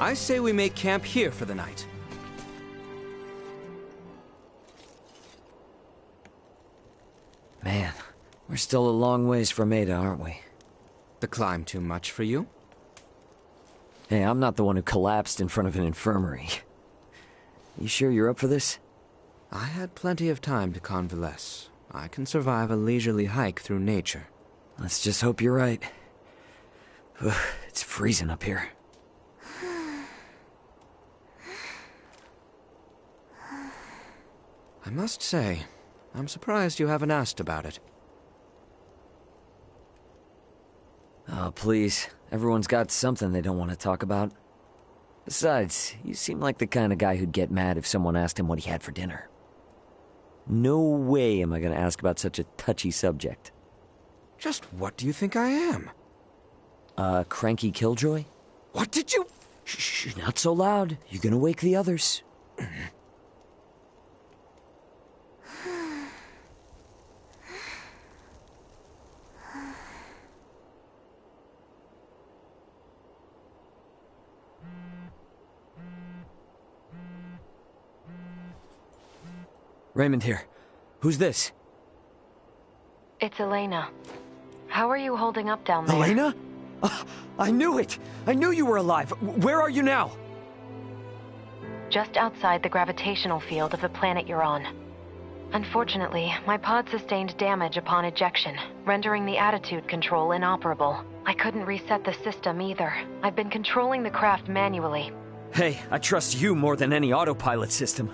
I say we make camp here for the night. Man, we're still a long ways from Ada, aren't we? The climb too much for you? Hey, I'm not the one who collapsed in front of an infirmary. You sure you're up for this? I had plenty of time to convalesce. I can survive a leisurely hike through nature. Let's just hope you're right. Ugh, it's freezing up here. I must say, I'm surprised you haven't asked about it. Oh, please. Everyone's got something they don't want to talk about. Besides, you seem like the kind of guy who'd get mad if someone asked him what he had for dinner. No way am I gonna ask about such a touchy subject. Just what do you think I am? Cranky killjoy? What did you... Shh, not so loud. You're gonna wake the others. Raymond here. Who's this? It's Elena. How are you holding up down there? Elena? I knew it! I knew you were alive! Where are you now? Just outside the gravitational field of the planet you're on. Unfortunately, my pod sustained damage upon ejection, rendering the attitude control inoperable. I couldn't reset the system either. I've been controlling the craft manually. Hey, I trust you more than any autopilot system.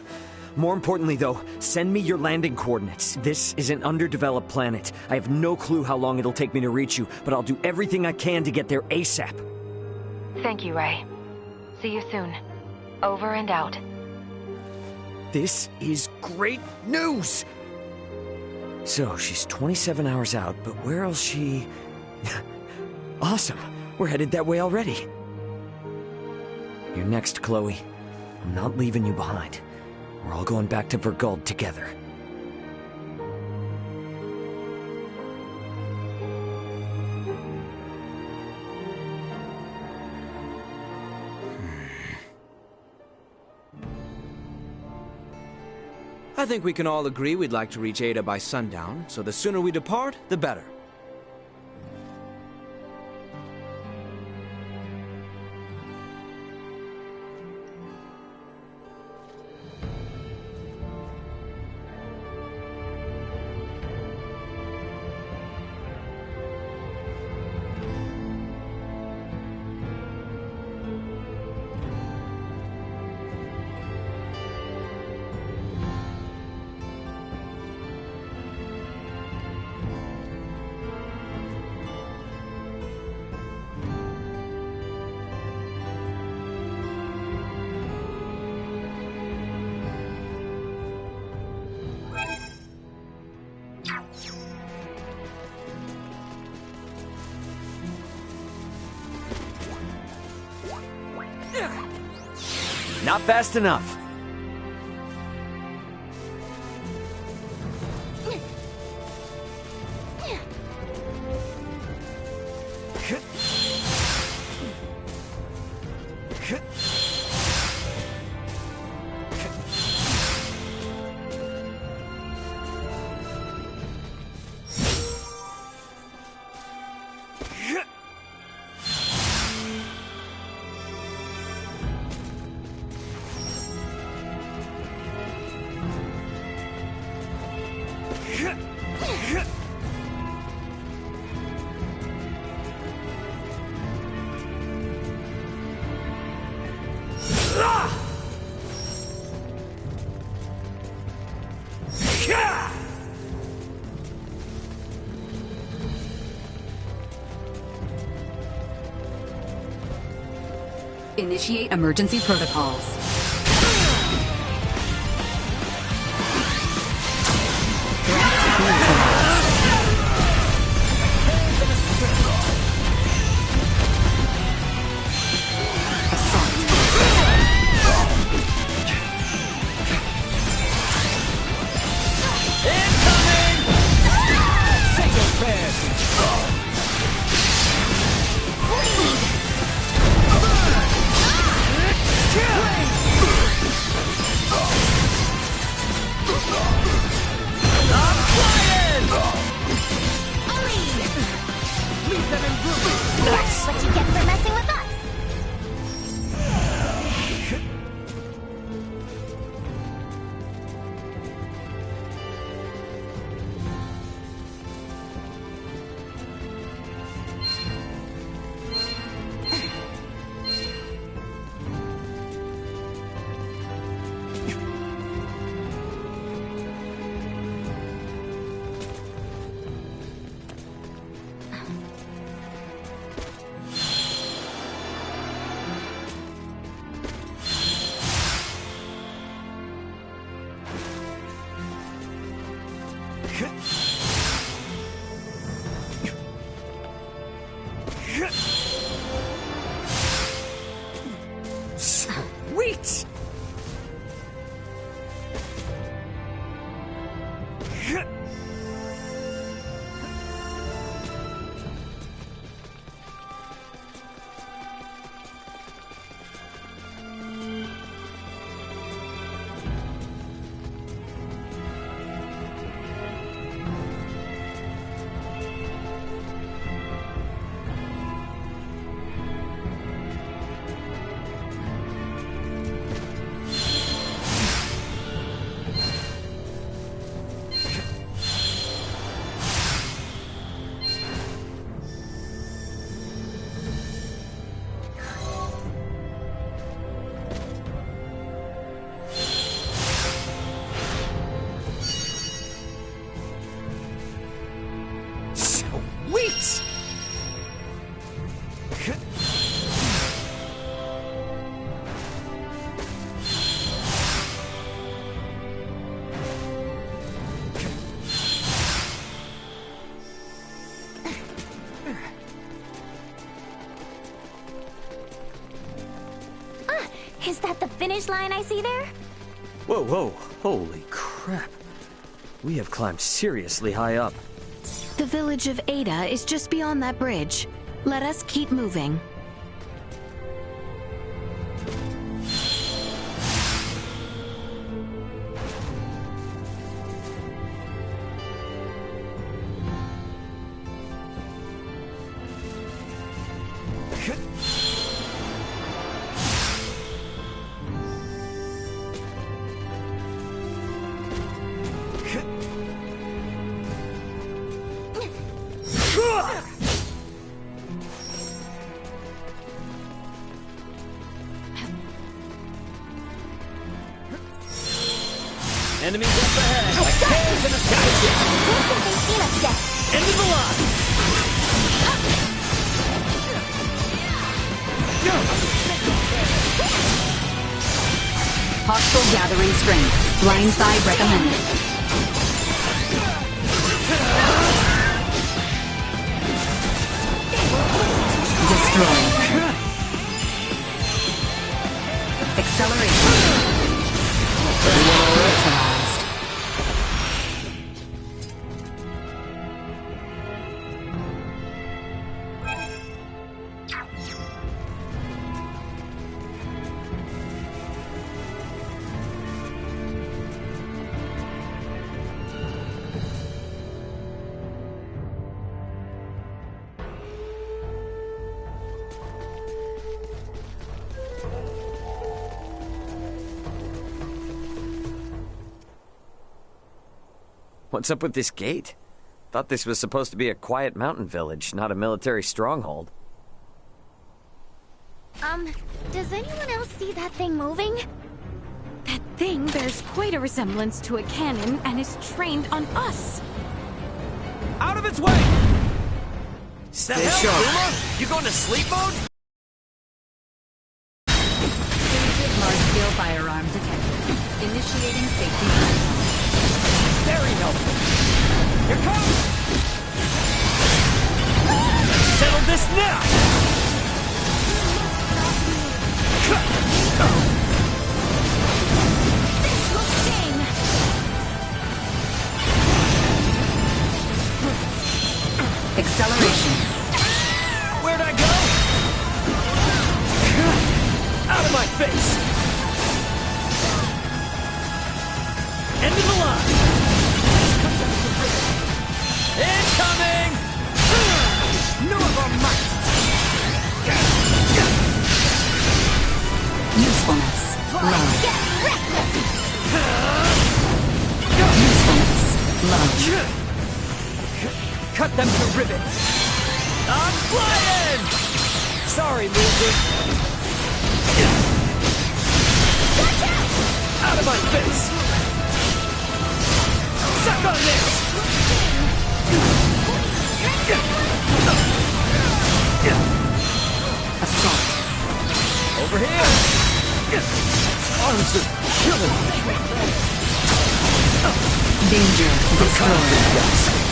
More importantly, though, send me your landing coordinates. This is an underdeveloped planet. I have no clue how long it'll take me to reach you, but I'll do everything I can to get there ASAP. Thank you, Ray. See you soon. Over and out. This is great news! So, she's 27 hours out, but where else she... Awesome! We're headed that way already. You're next, Chloe. I'm not leaving you behind. We're all going back to Verguld together. I think we can all agree we'd like to reach Ada by sundown, so the sooner we depart, the better. Not fast enough. Initiate emergency protocols. finish line I see there? Whoa, whoa, holy crap. We have climbed seriously high up. The village of Ada is just beyond that bridge. Let us keep moving. Enemies up ahead, like tails in a skyship. Don't think they've seen us yet. End of the line. Hostile gathering strength. Blindside recommended. Destroy. Acceleration. Neutralized. What's up with this gate? Thought this was supposed to be a quiet mountain village, not a military stronghold. Does anyone else see that thing moving? That thing bears quite a resemblance to a cannon and is trained on us. Out of its way! The hell, Kuma? You going to sleep mode? Large-scale firearm detected. Initiating safety. Very helpful. Here comes! Settle this now! This will sting! Acceleration. Where'd I go? Out of my face! End of the line! Incoming! None of our might! Usefulness. Low. Usefulness. Low. Cut them to ribbons! I'm flying! Sorry, loser. Out of my face! Suck on this! Assault. Over here! Arms are killing me! Danger. Destroyed.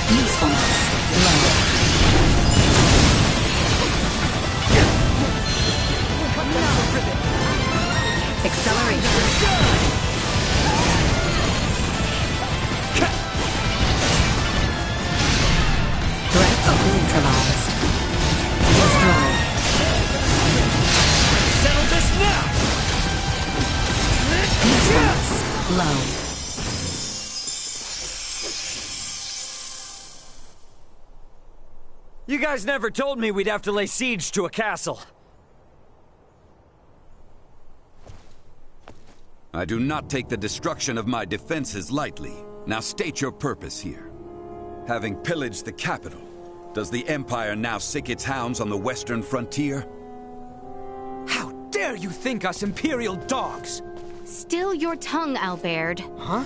Usefulness. Low. Acceleration. Threat neutralized. Destroyed. Settle this now! Usefulness. Low. You guys never told me we'd have to lay siege to a castle. I do not take the destruction of my defenses lightly. Now state your purpose here. Having pillaged the capital, does the Empire now sick its hounds on the western frontier? How dare you think us Imperial dogs? Still your tongue, Albert. Huh?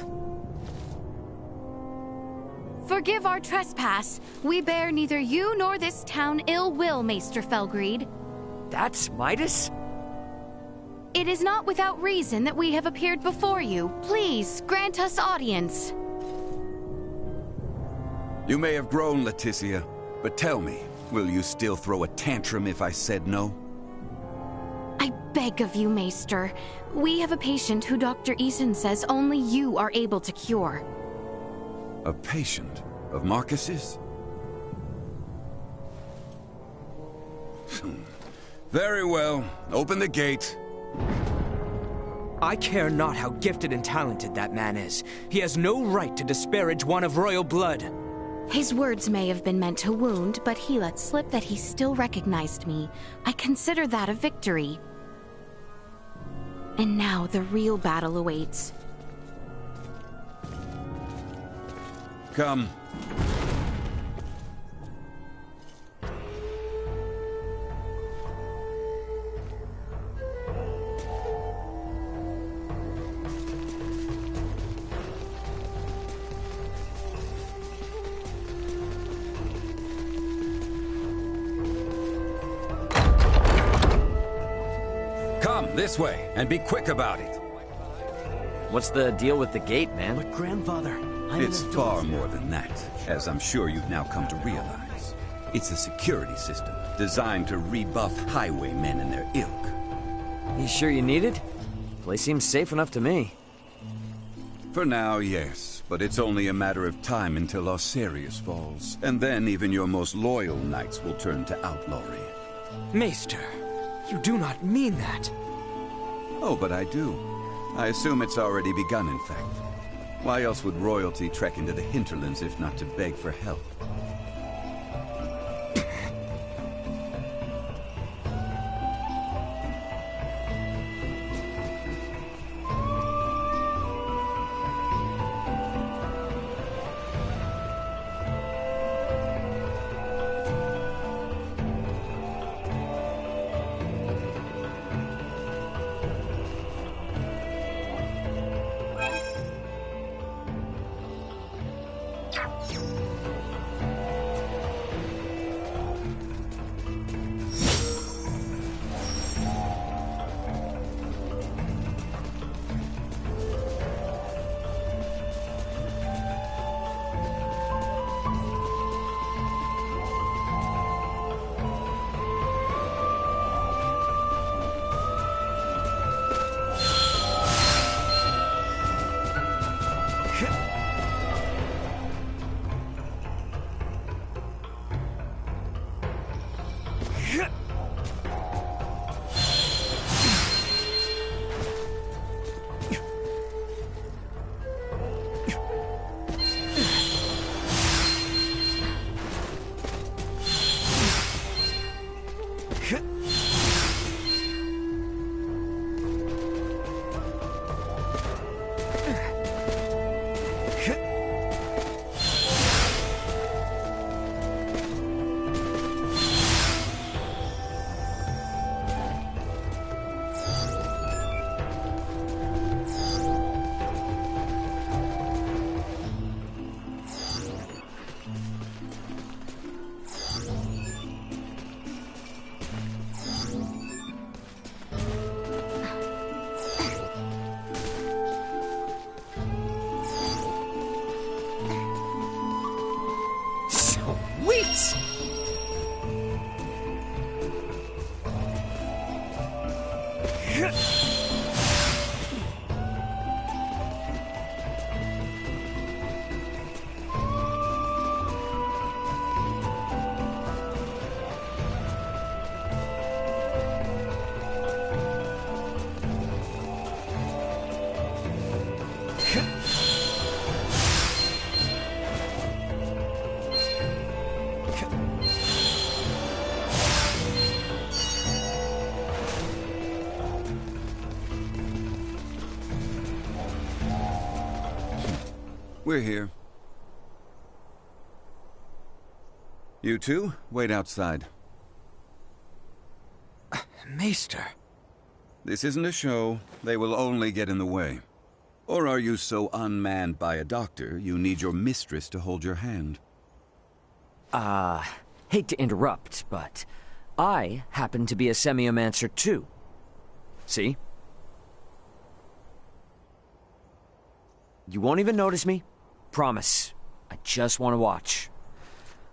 Forgive our trespass. We bear neither you nor this town ill will, Maester Felgreed. That's Midas? It is not without reason that we have appeared before you. Please, grant us audience. You may have grown, Leticia, but tell me, will you still throw a tantrum if I said no? I beg of you, Maester. We have a patient who Dr. Eason says only you are able to cure. A patient of Marcus's? Very well. Open the gate. I care not how gifted and talented that man is. He has no right to disparage one of royal blood. His words may have been meant to wound, but he let slip that he still recognized me. I consider that a victory. And now the real battle awaits. Come. Come, this way, and be quick about it. What's the deal with the gate, man? But grandfather, I'm It's an adult far here. more than that, as I'm sure you've now come to realize. It's a security system designed to rebuff highwaymen and their ilk. You sure you need it? Place seems safe enough to me. For now, yes, but it's only a matter of time until Osirius falls. And then even your most loyal knights will turn to outlawry. Maester, you do not mean that. Oh, but I do. I assume it's already begun, in fact. Why else would royalty trek into the hinterlands if not to beg for help? We're here. You two, wait outside. Maester. This isn't a show. They will only get in the way. Or are you so unmanned by a doctor, you need your mistress to hold your hand? Hate to interrupt, but I happen to be a semiomancer too. See? You won't even notice me. Promise. I just want to watch.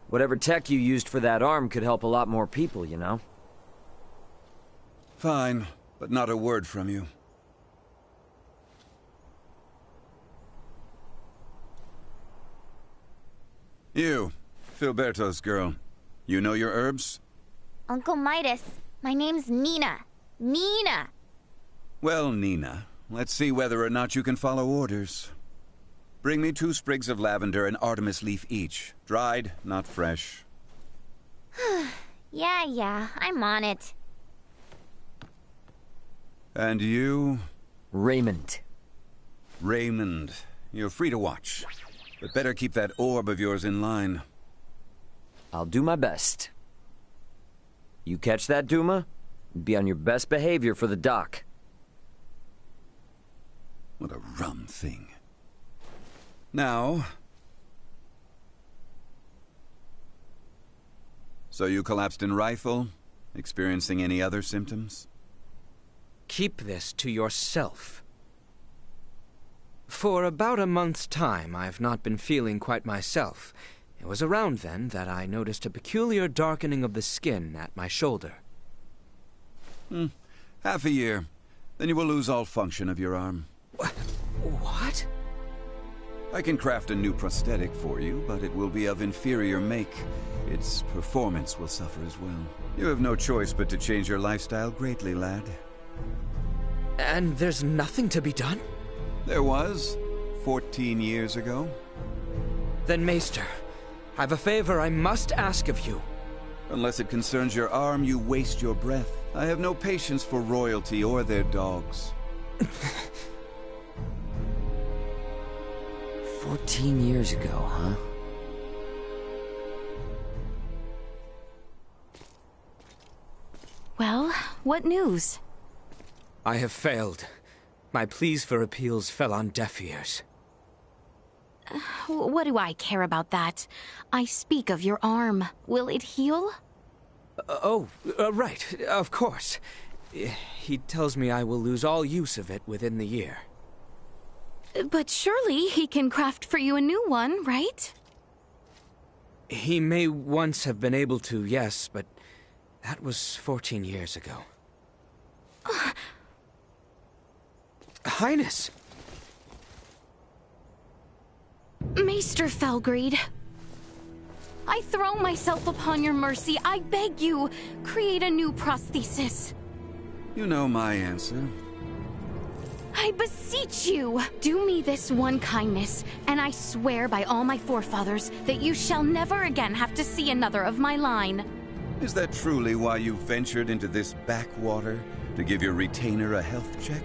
Whatever tech you used for that arm could help a lot more people, you know? Fine, but not a word from you. You, Filberto's girl. You know your herbs? Uncle Midas, my name's Nina. Nina! Well, Nina, let's see whether or not you can follow orders. Bring me 2 sprigs of lavender and Artemis leaf each. Dried, not fresh. Yeah, I'm on it. And you? Raymond. Raymond. You're free to watch. But better keep that orb of yours in line. I'll do my best. You catch that, Duma? Be on your best behavior for the dock. What a rum thing. Now... So you collapsed in Rifle? Experiencing any other symptoms? Keep this to yourself. For about a month's time, I've not been feeling quite myself. It was around then that I noticed a peculiar darkening of the skin at my shoulder. Half a year. Then you will lose all function of your arm. What? I can craft a new prosthetic for you, but it will be of inferior make. Its performance will suffer as well. You have no choice but to change your lifestyle greatly, lad. And there's nothing to be done? There was, 14 years ago. Then, Maester, I've a favor I must ask of you. Unless it concerns your arm, you waste your breath. I have no patience for royalty or their dogs. 14 years ago, huh? Well, what news? I have failed. My pleas for appeals fell on deaf ears. What do I care about that? I speak of your arm. Will it heal? Right, of course. He tells me I will lose all use of it within the year. But surely he can craft for you a new one, right? He may once have been able to, yes, but that was 14 years ago. Highness! Maester Felgreed, I throw myself upon your mercy. I beg you, create a new prosthesis. You know my answer. I beseech you, do me this one kindness, and I swear by all my forefathers that you shall never again have to see another of my line. Is that truly why you ventured into this backwater? To give your retainer a health check?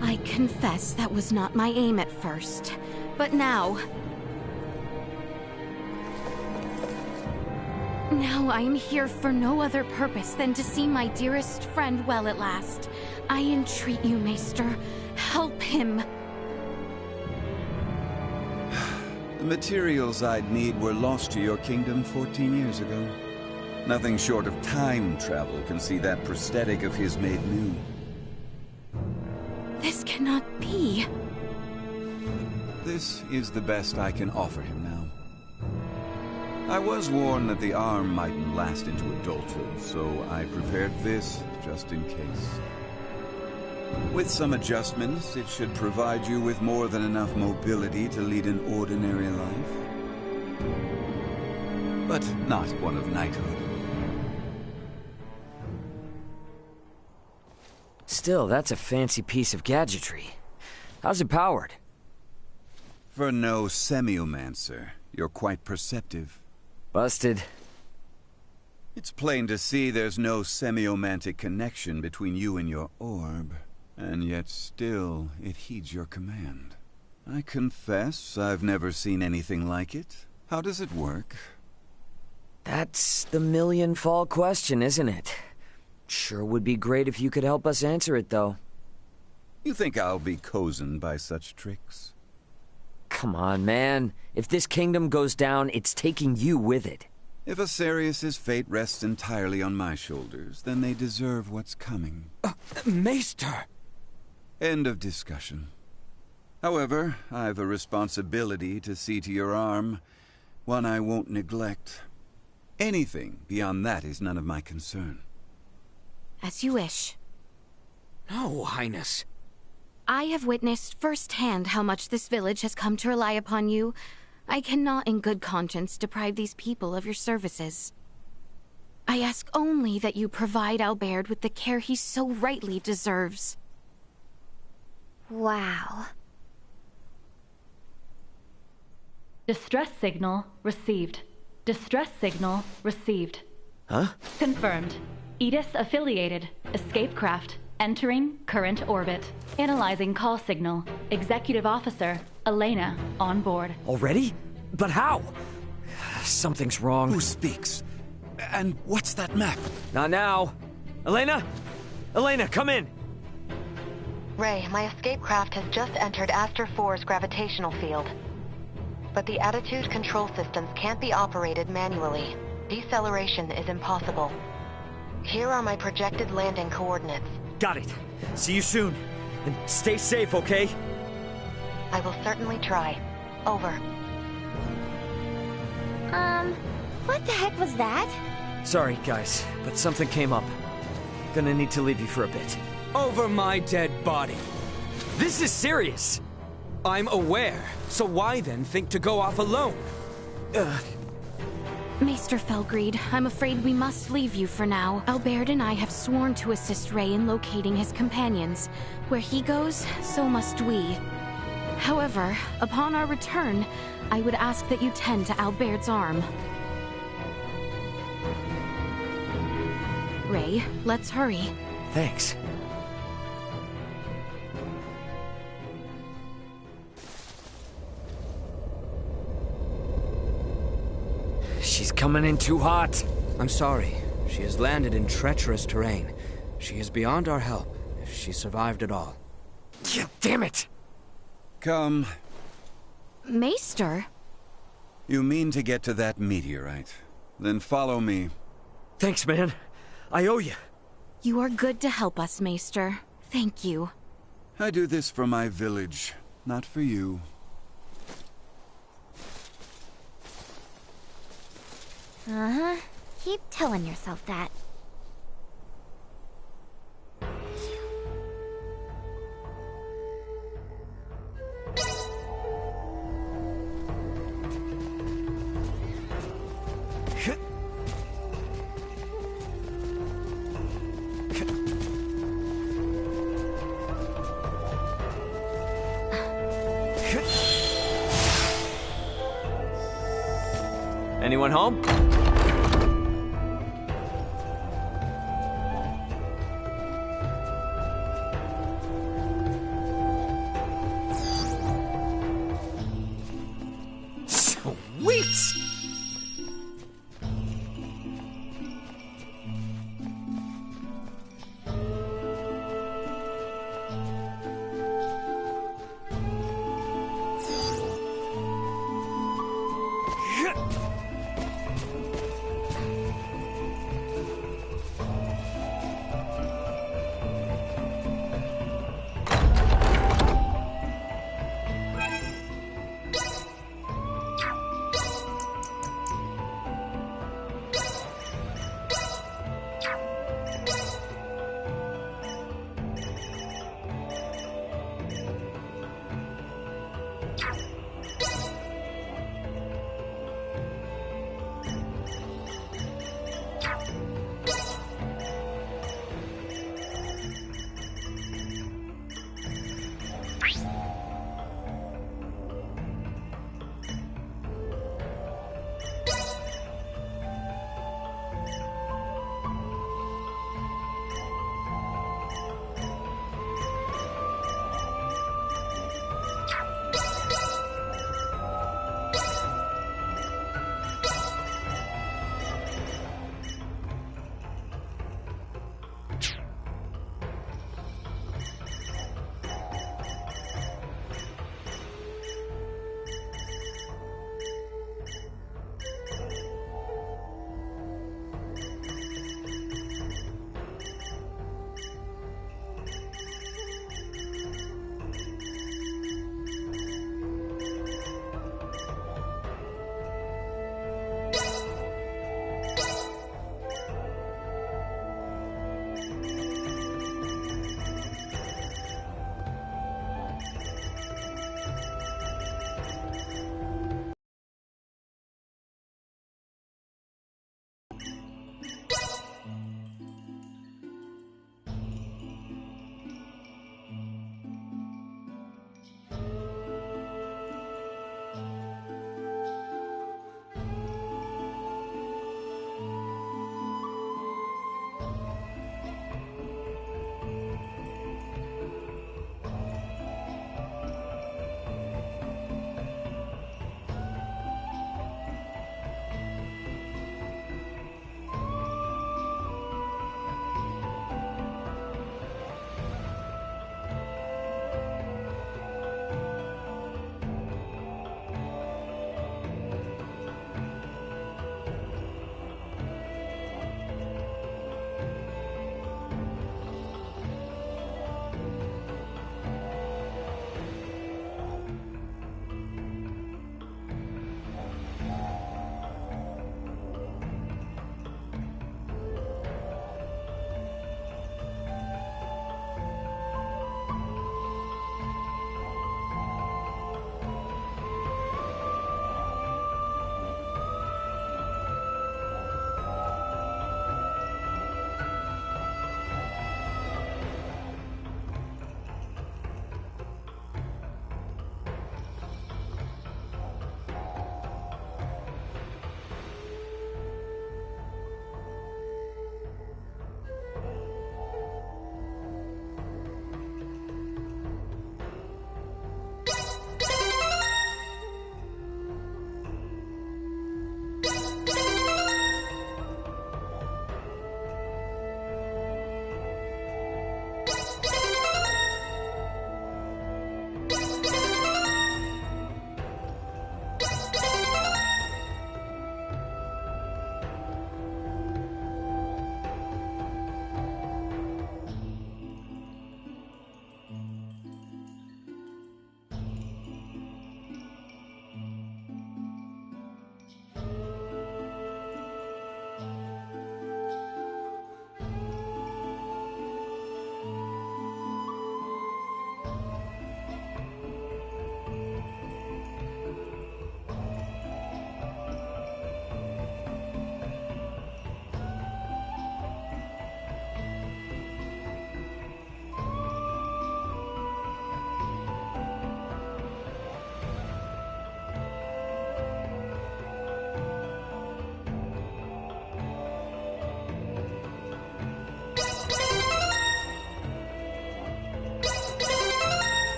I confess that was not my aim at first, but now I am here for no other purpose than to see my dearest friend well at last. I entreat you, Maester, help him. The materials I'd need were lost to your kingdom 14 years ago. Nothing short of time travel can see that prosthetic of his made new. This cannot be. This is the best I can offer him now. I was warned that the arm mightn't last into adulthood, so I prepared this just in case. With some adjustments, it should provide you with more than enough mobility to lead an ordinary life. But not one of knighthood. Still, that's a fancy piece of gadgetry. How's it powered? For no semiomancer, you're quite perceptive. Busted. It's plain to see there's no semiomantic connection between you and your orb, and yet still it heeds your command. I confess I've never seen anything like it. How does it work? That's the million-fall question, isn't it? Sure would be great if you could help us answer it, though. You think I'll be cozened by such tricks? Come on, man. If this kingdom goes down, it's taking you with it. If Asarius' fate rests entirely on my shoulders, then they deserve what's coming. Maester! End of discussion. However, I've a responsibility to see to your arm, one I won't neglect. Anything beyond that is none of my concern. As you wish. No, Highness. I have witnessed firsthand how much this village has come to rely upon you. I cannot in good conscience deprive these people of your services. I ask only that you provide Albert with the care he so rightly deserves. Wow. Distress signal received. Distress signal received. Huh? Confirmed. Edis affiliated. Escape craft. Entering current orbit. Analyzing call signal. Executive Officer Elena on board. Already? But how? Something's wrong. Who speaks? And what's that map? Not now. Elena? Elena, come in! Ray, my escape craft has just entered Aster 4's gravitational field. But the attitude control systems can't be operated manually. Deceleration is impossible. Here are my projected landing coordinates. Got it. See you soon. And stay safe, okay? I will certainly try. Over. What the heck was that? Sorry, guys, but something came up. Gonna need to leave you for a bit. Over my dead body. This is serious! I'm aware, so why then think to go off alone? Maester Felgreed, I'm afraid we must leave you for now. Albert and I have sworn to assist Ray in locating his companions. Where he goes, so must we. However, upon our return, I would ask that you tend to Albert's arm. Ray, let's hurry. Thanks. She's coming in too hot. I'm sorry. She has landed in treacherous terrain. She is beyond our help, if she survived at all. Yeah, damn it! Come. Maester? You mean to get to that meteorite? Then follow me. Thanks, man. I owe you. You are good to help us, Maester. Thank you. I do this for my village, not for you. Uh-huh. Keep telling yourself that. Anyone home? Sweet!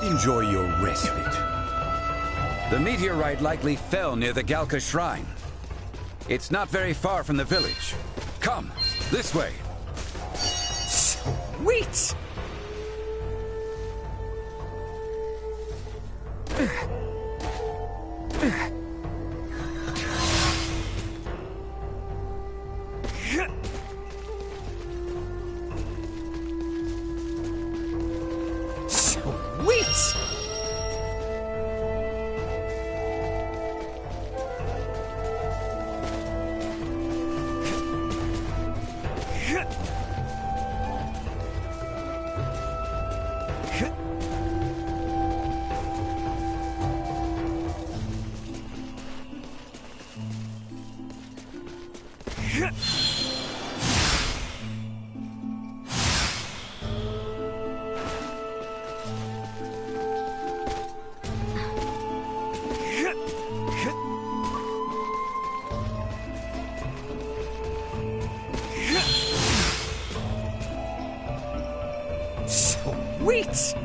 Enjoy your respite. The meteorite likely fell near the Galka Shrine. It's not very far from the village. Come, this way. Sweet! Sweet! Sweet!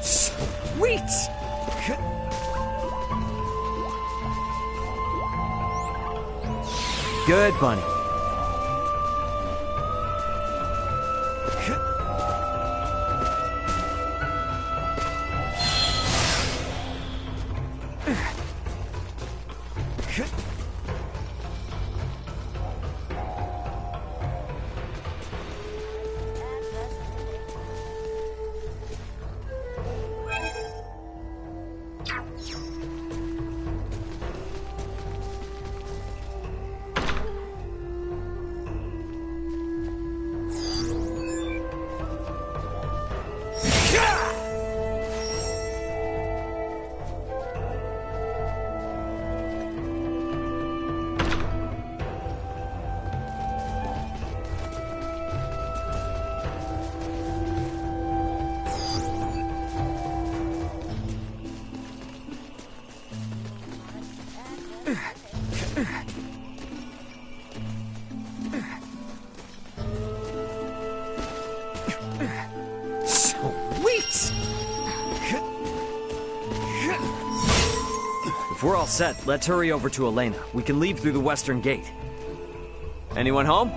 Sweet! Good, Bunny. Sweet! If we're all set, let's hurry over to Elena. We can leave through the western gate. Anyone home?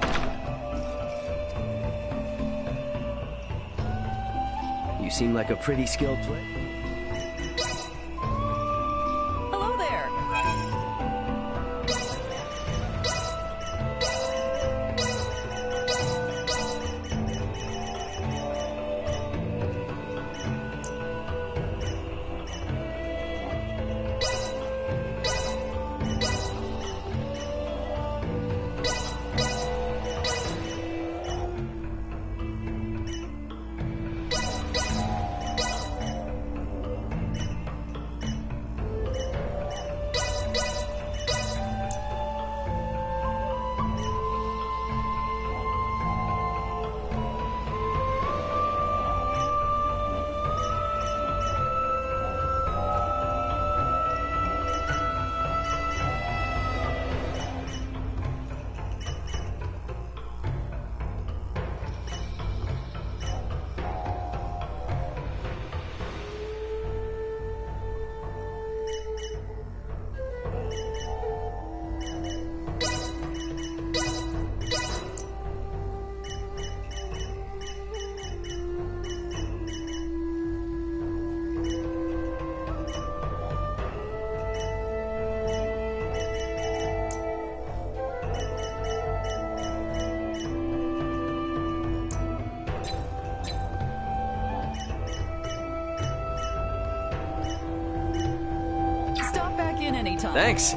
You seem like a pretty skilled player. Hello there. Anytime. Thanks.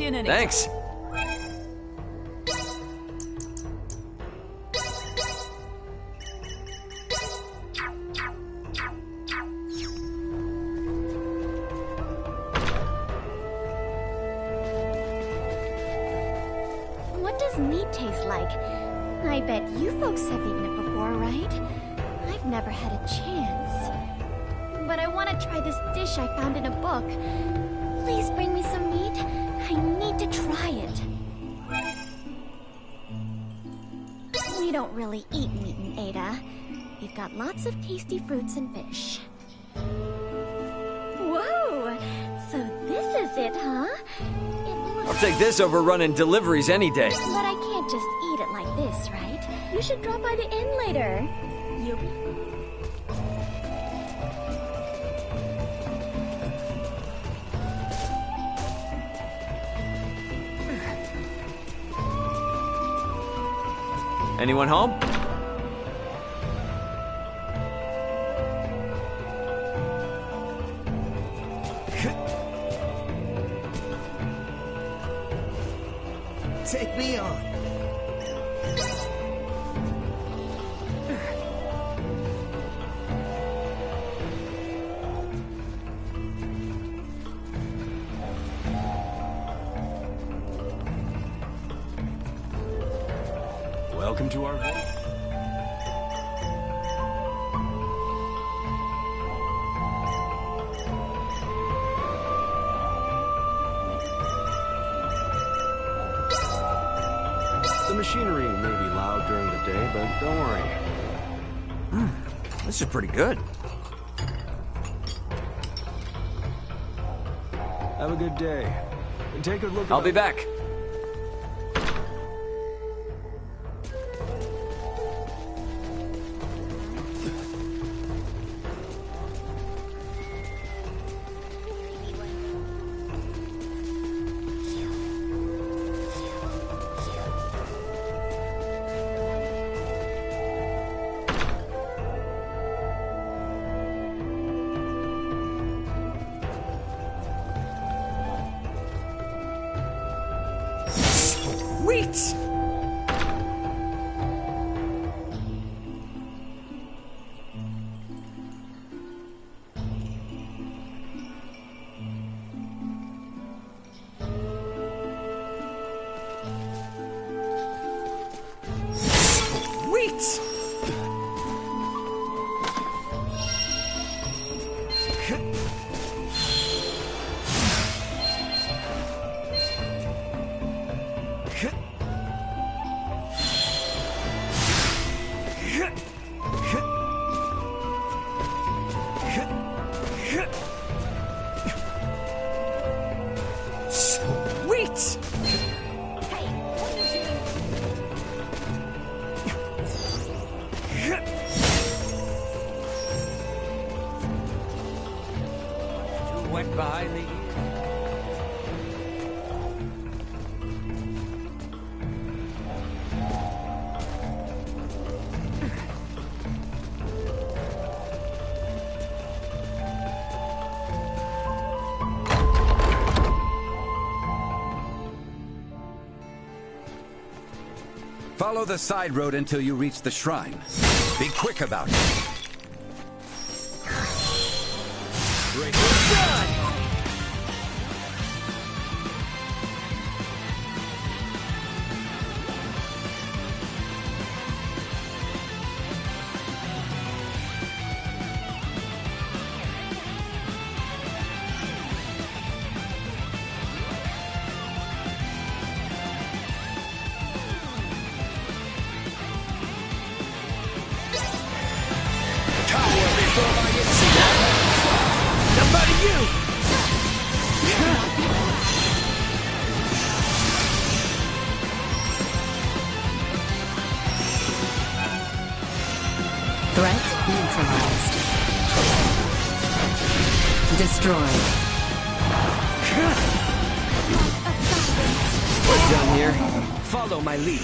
in any. Thanks. What does meat taste like? I bet you folks have eaten it before, right? I've never had a chance. But I want to try this dish I found in a book. Please bring me some meat. I need to try it. We don't really eat meat in Ada. We've got lots of tasty fruits and fish. Whoa! So this is it, huh? I'll take this over running deliveries any day. But I can't just eat it like this, right? You should drop by the inn later. You'll be... Anyone home? Take me on. Welcome to our home. The machinery may be loud during the day, but don't worry. This is pretty good. Have a good day. And take a look at I'll be back. Sweet! Sweet! Sweet! You went behind the ear. Follow the side road until you reach the shrine. Be quick about it. Threat neutralized. Destroyed. We're done here. Follow my lead.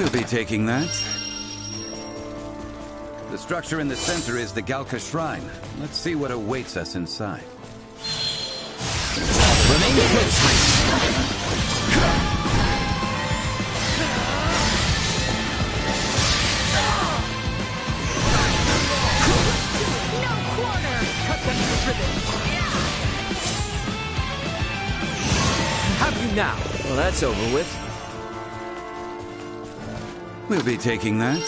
We'll be taking that. The structure in the center is the Galka Shrine. Let's see what awaits us inside. Remain close. Have you now? Well, that's over with. We'll be taking that.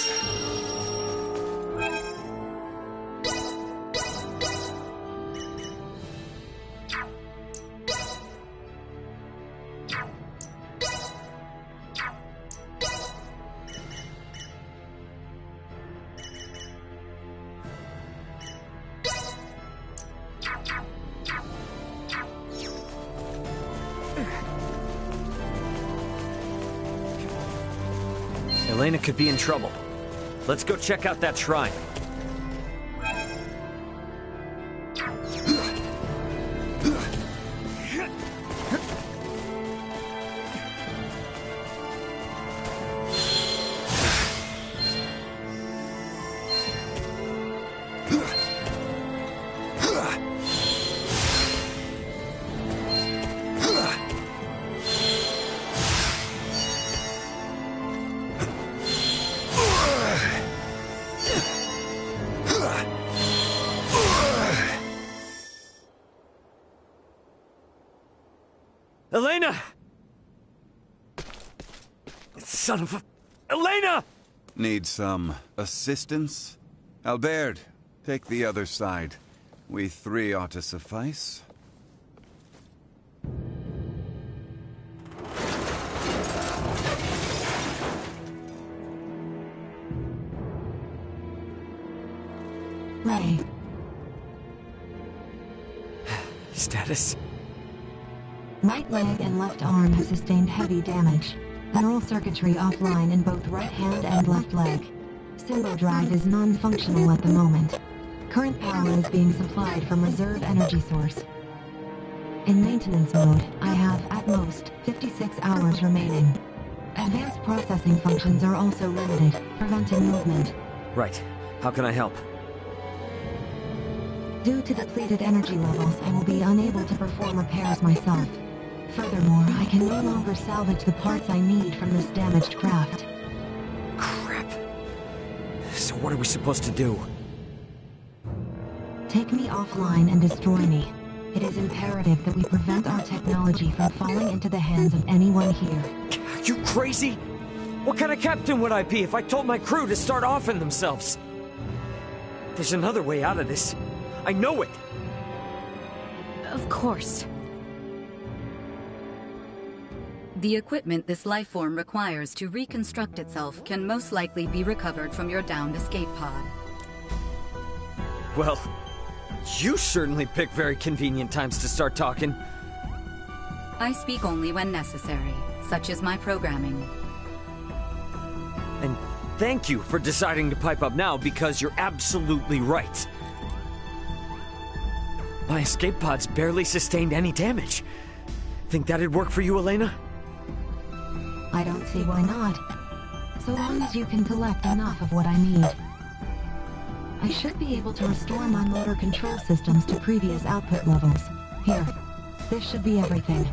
Elena could be in trouble. Let's go check out that shrine. Elena! Son of a... Elena! Need some assistance? Albert, take the other side. We three ought to suffice. Ray. Status? Right leg and left arm have sustained heavy damage. Neural circuitry offline in both right hand and left leg. Symbo drive is non-functional at the moment. Current power is being supplied from reserve energy source. In maintenance mode, I have, at most, 56 hours remaining. Advanced processing functions are also limited, preventing movement. Right. How can I help? Due to depleted energy levels, I will be unable to perform repairs myself. Furthermore, I can no longer salvage the parts I need from this damaged craft. Crap. So what are we supposed to do? Take me offline and destroy me. It is imperative that we prevent our technology from falling into the hands of anyone here. Are you crazy? What kind of captain would I be if I told my crew to start offing themselves? There's another way out of this. I know it! Of course. The equipment this life form requires to reconstruct itself can most likely be recovered from your downed escape pod. Well, you certainly pick very convenient times to start talking. I speak only when necessary. Such is my programming. And thank you for deciding to pipe up now, because you're absolutely right. My escape pods barely sustained any damage. Think that'd work for you, Elena? I don't see why not. So long as you can collect enough of what I need. I should be able to restore my motor control systems to previous output levels. Here, this should be everything.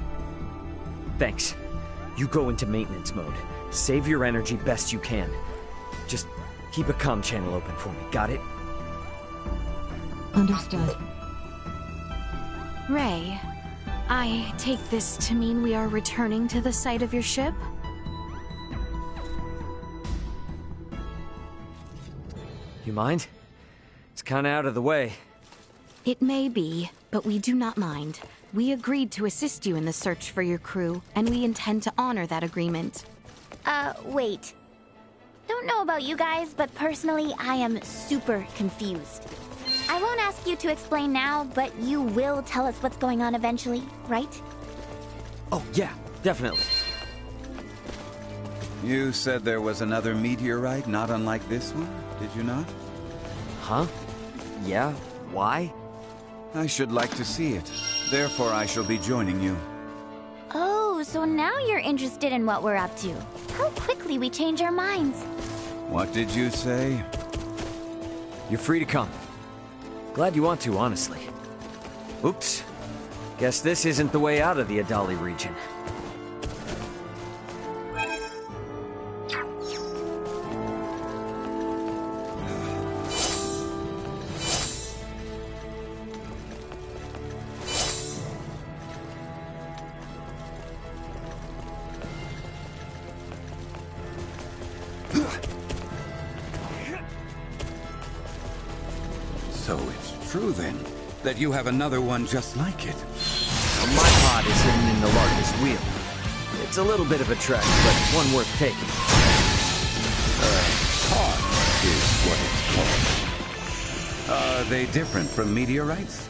Thanks. You go into maintenance mode. Save your energy best you can. Just keep a comm channel open for me, got it? Understood. Ray, I take this to mean we are returning to the site of your ship? You mind? It's kinda out of the way. It may be, but we do not mind. We agreed to assist you in the search for your crew, and we intend to honor that agreement. Wait. Don't know about you guys, but personally, I am super confused. I won't ask you to explain now, but you will tell us what's going on eventually, right? Oh, yeah, definitely. You said there was another meteorite not unlike this one, did you not? Huh? Yeah? Why? I should like to see it. Therefore, I shall be joining you. Oh, so now you're interested in what we're up to. How quickly we change our minds. What did you say? You're free to come. Glad you want to, honestly. Oops. Guess this isn't the way out of the Adali region. So it's true then, that you have another one just like it. Well, my pod is hidden in the largest wheel. It's a little bit of a trek, but one worth taking. Pod is what it's called. Are they different from meteorites?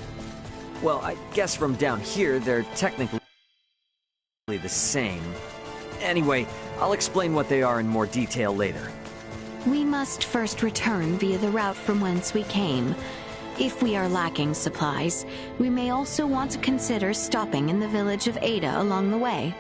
Well, I guess from down here, they're technically the same. Anyway, I'll explain what they are in more detail later. We must first return via the route from whence we came. If we are lacking supplies, we may also want to consider stopping in the village of Ada along the way.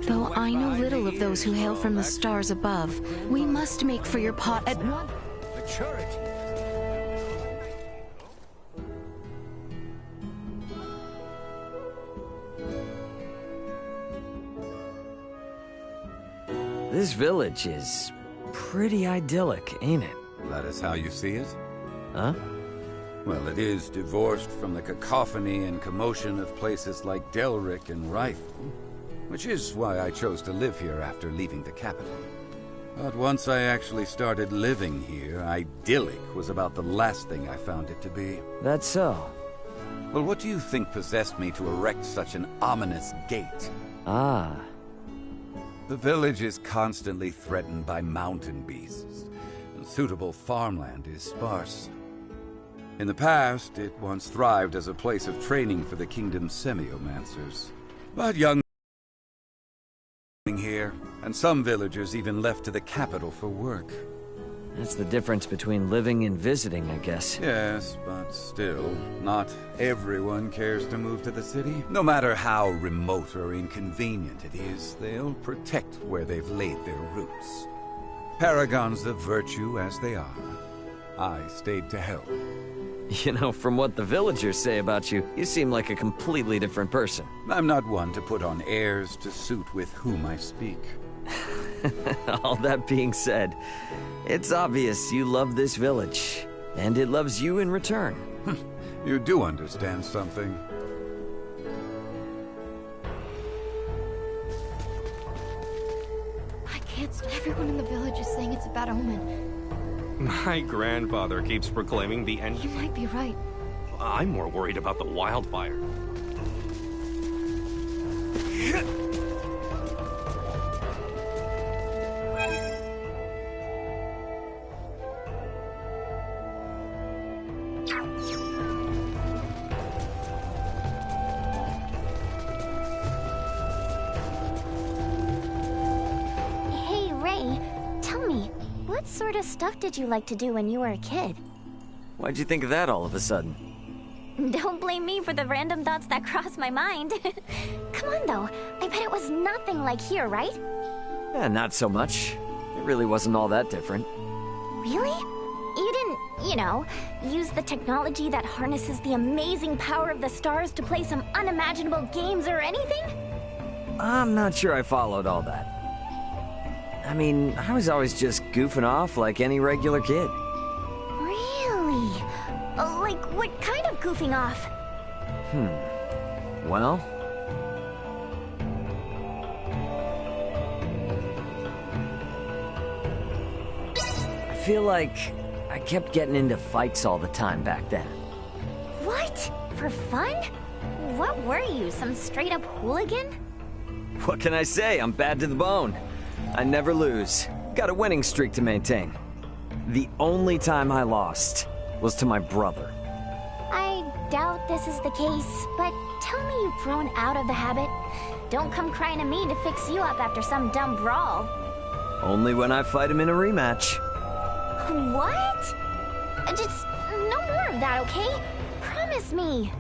Though I know little of those who hail from the stars above, we must make for your pot at once. Maturity. This village is pretty idyllic, ain't it? That is how you see it? Huh? Well, it is divorced from the cacophony and commotion of places like Delric and Rifle, which is why I chose to live here after leaving the capital. But once I actually started living here, idyllic was about the last thing I found it to be. That's so. Well, what do you think possessed me to erect such an ominous gate? Ah. The village is constantly threatened by mountain beasts, and suitable farmland is sparse. In the past, it once thrived as a place of training for the kingdom's semiomancers. But young here, and some villagers even left to the capital for work. That's the difference between living and visiting, I guess. Yes, but still, not everyone cares to move to the city. No matter how remote or inconvenient it is, they'll protect where they've laid their roots. Paragons of virtue as they are, I stayed to help. You know, from what the villagers say about you, you seem like a completely different person. I'm not one to put on airs to suit with whom I speak. All that being said, it's obvious you love this village, and it loves you in return. You do understand something. I can't stop. Everyone in the village is saying it's a bad omen. My grandfather keeps proclaiming the end. You might be right. I'm more worried about the wildfire. Hey, Ray, tell me, what's sort of stuff did you like to do when you were a kid? Why'd you think of that all of a sudden? Don't blame me for the random thoughts that crossed my mind. Come on, though. I bet it was nothing like here, right? Yeah, not so much. It really wasn't all that different. Really? You didn't, use the technology that harnesses the amazing power of the stars to play some unimaginable games or anything? I'm not sure I followed all that. I mean, I was always just goofing off like any regular kid. Really? Like, what kind of goofing off? Well... I feel like I kept getting into fights all the time back then. What? For fun? What were you, some straight-up hooligan? What can I say? I'm bad to the bone. I never lose. Got a winning streak to maintain. The only time I lost was to my brother. I doubt this is the case, but tell me you've grown out of the habit. Don't come crying to me to fix you up after some dumb brawl. Only when I fight him in a rematch. What? Just no more of that, okay? Promise me.